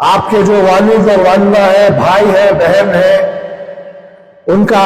आपके जो वालिद और वालिदा है, भाई है, बहन है, उनका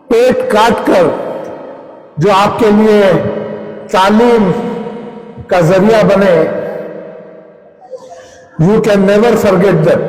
पेट काट कर जो आपके लिए तालीम का जरिया बने, you can never forget that.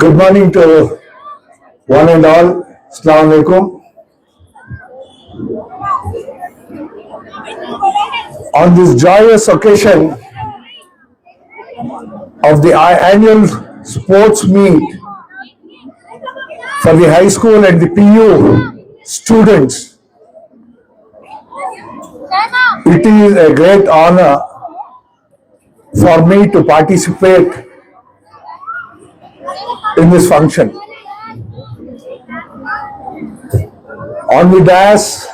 Good morning to one and all. Assalamu alaikum. On this joyous occasion of the annual sports meet for the high school and the PU students, it is a great honor for me to participate in this function. On the dais,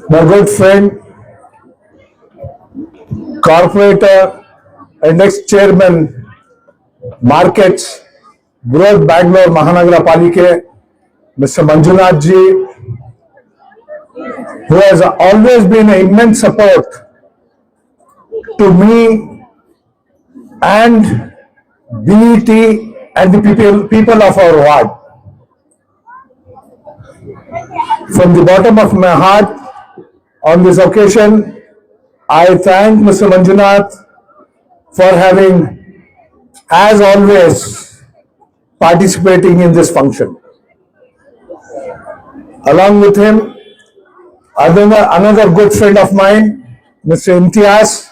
my good friend, corporator and ex-chairman, markets, Growth Bangalore Mahanagara Palike, Mr. Manjunath ji, who has always been an immense support to me and BET and the people of our ward. From the bottom of my heart, on this occasion, I thank Mr. Manjunath for having, as always, participating in this function. Along with him, another good friend of mine, Mr. Imtiaz,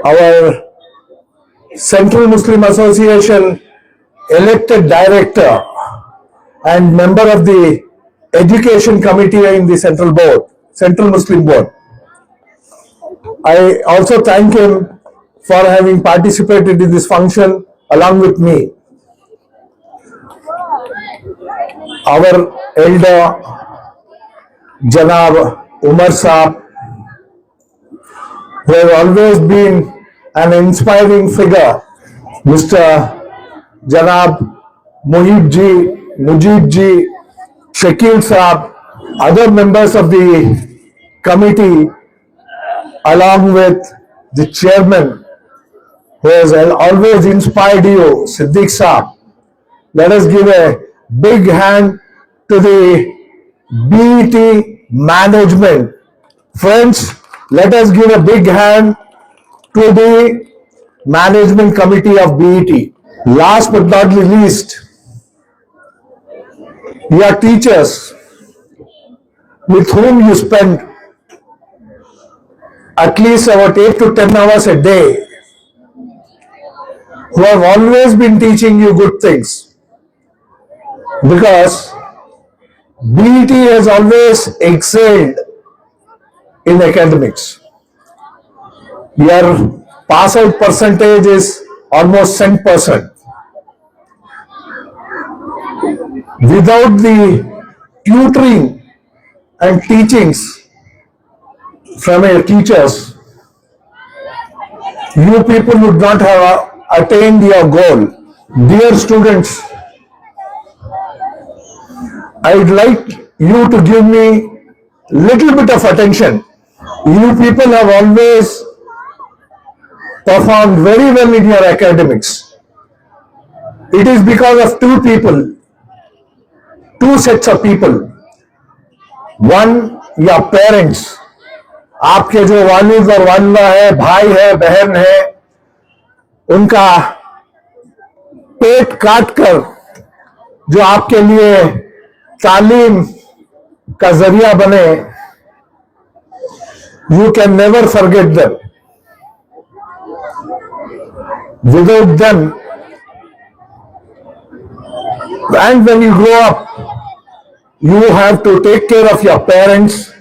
our Central Muslim Association elected director and member of the education committee in the Central Muslim Board. I also thank him for having participated in this function along with me. Our elder, Janab Umar Saab, who has always been an inspiring figure, Mr. Janab Mohib ji, Mujib ji, Shakil Saab, other members of the committee, along with the chairman, who has always inspired you, Siddiq Saab. Let us give a big hand to the BET management. Friends, let us give a big hand to the management committee of BET. Last but not least, your teachers with whom you spend at least about 8 to 10 hours a day, who have always been teaching you good things, because BET has always excelled in academics. Your pass out percentage is almost 100%. Without the tutoring and teachings from your teachers, you people would not have attained your goal. Dear students, I'd like you to give me little bit of attention. You people have always performed very well in your academics. It is because of two people, two sets of people. One, your parents. आपके जो वालिद और वालिदा है, भाई है, बहन है, उनका पेट काट कर जो आपके लिए तालीम का जरिया बने, you can never forget them. Without them, and when you grow up, you have to take care of your parents.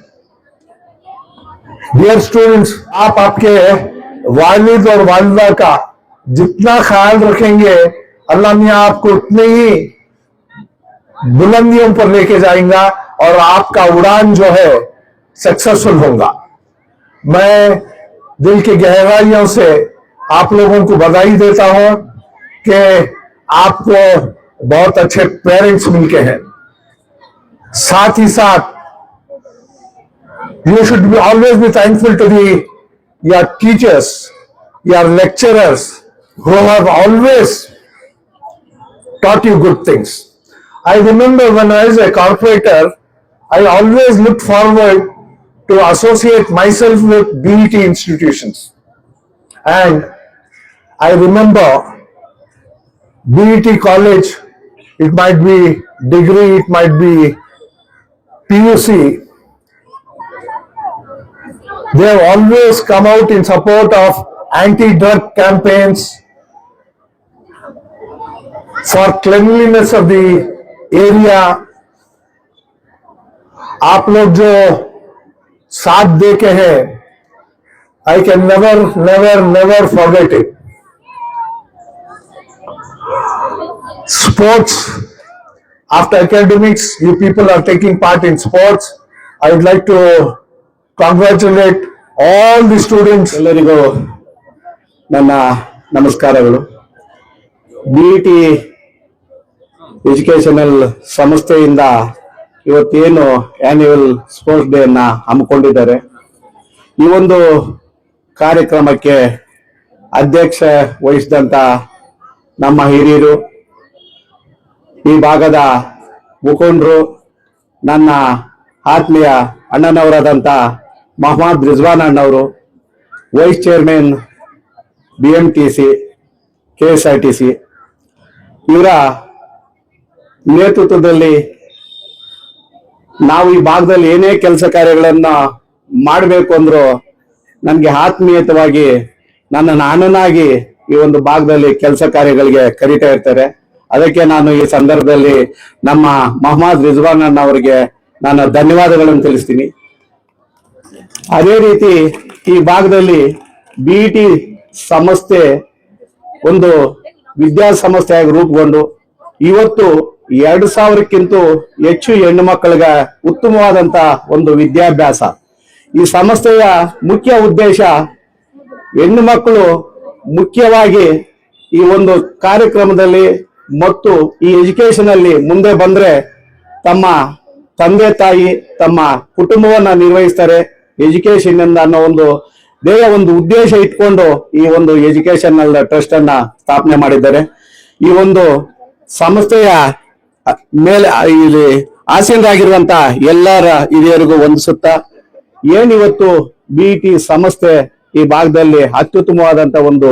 Dear students, आप आपके वालिद और वालिदा का जितना ख्याल रखेंगे, अल्लाह मियाँ आपको उतने ही बुलंदियों पर लेके जाएगा और आपका उड़ान जो है सक्सेसफुल होगा। मैं दिल की गहराइयों से आप लोगों को बधाई देता हूं कि आपको बहुत अच्छे पेरेंट्स मिलके हैं। साथ ही साथ you should be always be thankful to your teachers, your lecturers who have always taught you good things. I remember when I was a corporator, I always looked forward to associate myself with BET institutions. And I remember BET college, it might be degree, it might be PUC, they have always come out in support of anti-drug campaigns, for cleanliness of the area. आप लोग जो साथ दे के हैं, I can never forget it. Sports, after academics, you people are taking part in sports. I would like to congratulate all the students. ಎಲ್ಲರಿಗೂ ನನ್ನ ನಮಸ್ಕಾರಗಳು. BET educational ಸಂಸ್ಥೆಯಿಂದ ಇವತ್ತೇನು ಆನ್ಯುವಲ್ ಸ್ಪೋರ್ಟ್ಸ್ ಡೇ ಅನ್ನ ಹಮ್ಮಿಕೊಂಡಿದ್ದಾರೆ. ಈ ಒಂದು ಕಾರ್ಯಕ್ರಮಕ್ಕೆ ಅಧ್ಯಕ್ಷ ವಹಿಸಿದಂತ ನಮ್ಮ ಹಿರಿಯರು, ಈ ಭಾಗದ ಮುಖಂಡರು, ನನ್ನ ಆತ್ಮೀಯ ಅಣ್ಣನವರಾದಂಥ ಮೊಹಮ್ಮದ್ ರಿಜ್ವಾನ್ ಅಣ್ಣವರು, ವೈಸ್ ಚೇರ್ಮನ್ BMTC KSRTC, ಇವರ ನೇತೃತ್ವದಲ್ಲಿ ನಾವು ಈ ಭಾಗದಲ್ಲಿ ಏನೇ ಕೆಲಸ ಕಾರ್ಯಗಳನ್ನ ಮಾಡಬೇಕು ಅಂದ್ರೂ ನನಗೆ ಆತ್ಮೀಯತವಾಗಿ ನನ್ನ ಅಣ್ಣನಾಗಿ ಈ ಒಂದು ಭಾಗದಲ್ಲಿ ಕೆಲಸ ಕಾರ್ಯಗಳಿಗೆ ಕರೀತಾ ಇರ್ತಾರೆ. ಅದಕ್ಕೆ ನಾನು ಈ ಸಂದರ್ಭದಲ್ಲಿ ನಮ್ಮ ಮೊಹಮ್ಮದ್ ರಿಜ್ವಾನ್ ಅಣ್ಣ ಅವರಿಗೆ ನಾನು ಧನ್ಯವಾದಗಳನ್ನು ತಿಳಿಸ್ತೀನಿ. ಅದೇ ರೀತಿ ಈ ಭಾಗದಲ್ಲಿ BET ಸಂಸ್ಥೆ ಒಂದು ವಿದ್ಯಾಸಂಸ್ಥೆಯಾಗಿ ರೂಪುಗೊಂಡು ಇವತ್ತು 2000ಕ್ಕಿಂತ ಹೆಚ್ಚು ಹೆಣ್ಣು ಮಕ್ಕಳಿಗೆ ಉತ್ತಮವಾದಂತ ಒಂದು ವಿದ್ಯಾಭ್ಯಾಸ. ಈ ಸಂಸ್ಥೆಯ ಮುಖ್ಯ ಉದ್ದೇಶ ಹೆಣ್ಣು ಮಕ್ಕಳು ಮುಖ್ಯವಾಗಿ ಈ ಒಂದು ಕಾರ್ಯಕ್ರಮದಲ್ಲಿ ಮತ್ತು ಈ ಎಜುಕೇಶನ್ ಅಲ್ಲಿ ಮುಂದೆ ಬಂದ್ರೆ ತಮ್ಮ ತಂದೆ ತಾಯಿ ತಮ್ಮ ಕುಟುಂಬವನ್ನ ನಿರ್ವಹಿಸ್ತಾರೆ ಎಜುಕೇಶನ್ ಇಂದ ಅನ್ನೋ ಒಂದು ಒಂದು ಉದ್ದೇಶ ಇಟ್ಕೊಂಡು ಈ ಒಂದು ಎಜುಕೇಶನಲ್ ಟ್ರಸ್ಟ್ ಅನ್ನ ಸ್ಥಾಪನೆ ಮಾಡಿದ್ದಾರೆ. ಈ ಒಂದು ಸಂಸ್ಥೆಯ ಮೇಲೆ ಇಲ್ಲಿ ಆಸೀನರಾಗಿರುವಂತ ಎಲ್ಲರ ಹಿರಿಯರಿಗೂ ವಂದಿಸುತ್ತಾ, ಏನಿವತ್ತು BET ಸಂಸ್ಥೆ ಈ ಭಾಗದಲ್ಲಿ ಅತ್ಯುತ್ತಮವಾದಂತ ಒಂದು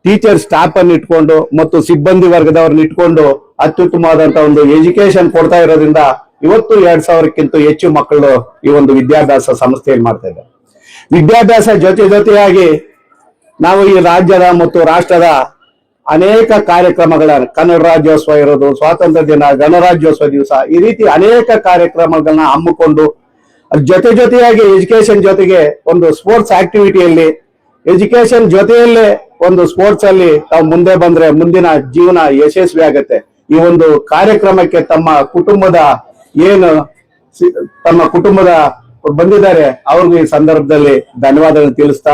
ಟೀಚರ್ ಸ್ಟಾಫ್ ಅನ್ನು ಇಟ್ಕೊಂಡು ಮತ್ತು ಸಿಬ್ಬಂದಿ ವರ್ಗದವ್ರನ್ನ ಇಟ್ಕೊಂಡು ಅತ್ಯುತ್ತಮವಾದಂತ ಒಂದು ಎಜುಕೇಶನ್ ಕೊಡ್ತಾ ಇರೋದ್ರಿಂದ ಇವತ್ತು 2000ಕ್ಕಿಂತ ಹೆಚ್ಚು ಮಕ್ಕಳು ಈ ಒಂದು ವಿದ್ಯಾಭ್ಯಾಸ ಸಂಸ್ಥೆಯಲ್ಲಿ ಮಾಡ್ತಾ ಇದ್ದಾರೆ. ವಿದ್ಯಾಭ್ಯಾಸ ಜೊತೆಯಾಗಿ ನಾವು ಈ ರಾಜ್ಯದ ಮತ್ತು ರಾಷ್ಟ್ರದ ಅನೇಕ ಕಾರ್ಯಕ್ರಮಗಳ ಕನ್ನಡ ರಾಜ್ಯೋತ್ಸವ ಇರೋದು, ಸ್ವಾತಂತ್ರ್ಯ ದಿನ, ಗಣರಾಜ್ಯೋತ್ಸವ ದಿವಸ, ಈ ರೀತಿ ಅನೇಕ ಕಾರ್ಯಕ್ರಮಗಳನ್ನ ಹಮ್ಮಿಕೊಂಡು ಜೊತೆಯಾಗಿ ಎಜುಕೇಶನ್ ಜೊತೆಗೆ ಒಂದು ಸ್ಪೋರ್ಟ್ಸ್ ಆಕ್ಟಿವಿಟಿಯಲ್ಲಿ ಎಜುಕೇಶನ್ ಜೊತೆಯಲ್ಲೇ ಒಂದು ಸ್ಪೋರ್ಟ್ಸ್ ಅಲ್ಲಿ ತಾವು ಮುಂದೆ ಬಂದ್ರೆ ಮುಂದಿನ ಜೀವನ ಯಶಸ್ವಿ ಆಗತ್ತೆ. ಈ ಒಂದು ಕಾರ್ಯಕ್ರಮಕ್ಕೆ ತಮ್ಮ ಕುಟುಂಬದ ಬಂದಿದ್ದಾರೆ ಅವ್ರಿಗೂ ಈ ಸಂದರ್ಭದಲ್ಲಿ ಧನ್ಯವಾದಗಳನ್ನು ತಿಳಿಸ್ತಾ,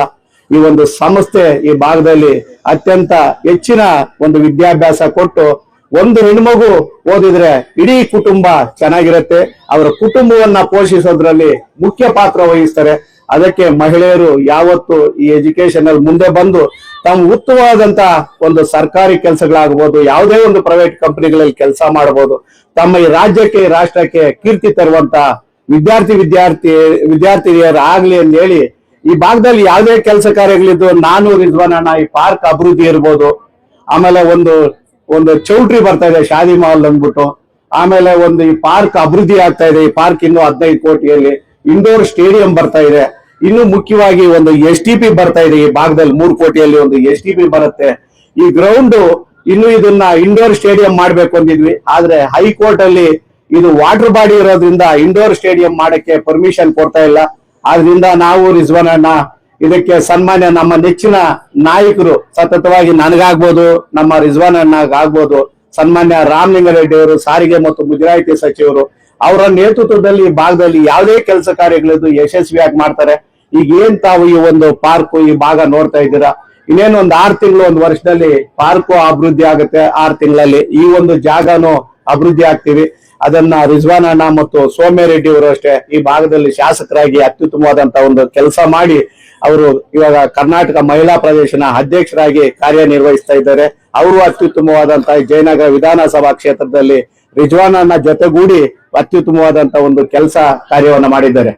ಈ ಒಂದು ಸಂಸ್ಥೆ ಈ ಭಾಗದಲ್ಲಿ ಅತ್ಯಂತ ಹೆಚ್ಚಿನ ಒಂದು ವಿದ್ಯಾಭ್ಯಾಸ ಕೊಟ್ಟು ಒಂದು ಹೆಣ್ಮಗು ಓದಿದ್ರೆ ಇಡೀ ಕುಟುಂಬ ಚೆನ್ನಾಗಿರುತ್ತೆ, ಅವರ ಕುಟುಂಬವನ್ನ ಪೋಷಿಸೋದ್ರಲ್ಲಿ ಮುಖ್ಯ ಪಾತ್ರ ವಹಿಸ್ತಾರೆ. ಅದಕ್ಕೆ ಮಹಿಳೆಯರು ಯಾವತ್ತು ಈ ಎಜುಕೇಶನ್ ಅಲ್ಲಿ ಮುಂದೆ ಬಂದು ತಾವು ಉತ್ತಮವಾದಂತ ಒಂದು ಸರ್ಕಾರಿ ಕೆಲಸಗಳಾಗಬಹುದು, ಯಾವುದೇ ಒಂದು ಪ್ರೈವೇಟ್ ಕಂಪನಿಗಳಲ್ಲಿ ಕೆಲಸ ಮಾಡಬಹುದು, ತಮ್ಮ ಈ ರಾಜ್ಯಕ್ಕೆ ಈ ರಾಷ್ಟ್ರಕ್ಕೆ ಕೀರ್ತಿ ತರುವಂತ ವಿದ್ಯಾರ್ಥಿನಿಯರು ಆಗ್ಲಿ ಅಂತ ಹೇಳಿ ಈ ಭಾಗದಲ್ಲಿ ಯಾವುದೇ ಕೆಲಸ ಕಾರ್ಯಗಳಿದ್ದು ನಾನು ರಿಜ್ವಾನಣ್ಣ ಈ ಪಾರ್ಕ್ ಅಭಿವೃದ್ಧಿ ಇರ್ಬೋದು, ಆಮೇಲೆ ಒಂದು ಚೌಟ್ರಿ ಬರ್ತಾ ಇದೆ ಶಾದಿ ಮಹಲ್ ಅಂದ್ಬಿಟ್ಟು, ಆಮೇಲೆ ಒಂದು ಈ ಪಾರ್ಕ್ ಅಭಿವೃದ್ಧಿ ಆಗ್ತಾ ಇದೆ, ಈ ಪಾರ್ಕ್ ಇನ್ನು 15 ಕೋಟಿಯಲ್ಲಿ, ಇಂಡೋರ್ ಸ್ಟೇಡಿಯಂ ಬರ್ತಾ ಇದೆ, ಇನ್ನು ಮುಖ್ಯವಾಗಿ ಒಂದು STP ಬರ್ತಾ ಇದೆ ಈ ಭಾಗದಲ್ಲಿ 3 ಕೋಟಿಯಲ್ಲಿ ಒಂದು STP ಬರುತ್ತೆ. ಈ ಗ್ರೌಂಡ್ ಇನ್ನು ಇದನ್ನ ಇಂಡೋರ್ ಸ್ಟೇಡಿಯಂ ಮಾಡ್ಬೇಕು ಅಂದಿದ್ವಿ, ಆದ್ರೆ ಹೈಕೋರ್ಟ್ ಅಲ್ಲಿ ಇದು ವಾಟರ್ ಬಾಡಿ ಇರೋದ್ರಿಂದ ಇಂಡೋರ್ ಸ್ಟೇಡಿಯಂ ಮಾಡಕ್ಕೆ ಪರ್ಮಿಷನ್ ಕೊಡ್ತಾ ಇಲ್ಲ. ಆದ್ರಿಂದ ನಾವು ರಿಜ್ವಾನಣ್ಣ ಇದಕ್ಕೆ ಸನ್ಮಾನ್ಯ ನಮ್ಮ ನೆಚ್ಚಿನ ನಾಯಕರು ಸತತವಾಗಿ ನನಗಾಗ್ಬೋದು, ನಮ್ಮ ರಿಜ್ವಾನಣ್ಣಗಾಗ್ಬೋದು, ಸನ್ಮಾನ್ಯ ರಾಮಲಿಂಗಾರೆಡ್ಡಿ ಅವರು ಸಾರಿಗೆ ಮತ್ತು ಮುಜರಾಯಿತಿ ಸಚಿವರು ಅವರ ನೇತೃತ್ವದಲ್ಲಿ ಈ ಭಾಗದಲ್ಲಿ ಯಾವುದೇ ಕೆಲಸ ಕಾರ್ಯಗಳಿದ್ದು ಯಶಸ್ವಿಯಾಗಿ ಮಾಡ್ತಾರೆ. ಈಗ ಏನ್ ತಾವು ಈ ಒಂದು ಪಾರ್ಕ್ ಈ ಭಾಗ ನೋಡ್ತಾ ಇದ್ದೀರಾ, ಇನ್ನೇನು ಒಂದು 6 ತಿಂಗಳು 1 ವರ್ಷದಲ್ಲಿ ಪಾರ್ಕ್ ಅಭಿವೃದ್ಧಿ ಆಗುತ್ತೆ. 6 ತಿಂಗಳಲ್ಲಿ ಈ ಒಂದು ಜಾಗನು ಅಭಿವೃದ್ಧಿ ಆಗ್ತೀವಿ. ಅದನ್ನ ರಿಜ್ವಾನಣ್ಣ ಮತ್ತು ಸೌಮ್ಯರೆಡ್ಡಿ ಅವರು ಅಷ್ಟೇ ಈ ಭಾಗದಲ್ಲಿ ಶಾಸಕರಾಗಿ ಅತ್ಯುತ್ತಮವಾದಂತ ಒಂದು ಕೆಲಸ ಮಾಡಿ ಅವರು ಇವಾಗ ಕರ್ನಾಟಕ ಮಹಿಳಾ ಪ್ರದೇಶನ ಅಧ್ಯಕ್ಷರಾಗಿ ಕಾರ್ಯನಿರ್ವಹಿಸ್ತಾ ಇದ್ದಾರೆ. ಅವರು ಅತ್ಯುತ್ತಮವಾದಂತ ಜಯನಗರ ವಿಧಾನಸಭಾ ಕ್ಷೇತ್ರದಲ್ಲಿ ರಿಜ್ವಾನಣ್ಣ ಜೊತೆಗೂಡಿ ಅತ್ಯುತ್ತಮವಾದಂತ ಒಂದು ಕೆಲಸ ಕಾರ್ಯವನ್ನು ಮಾಡಿದ್ದಾರೆ.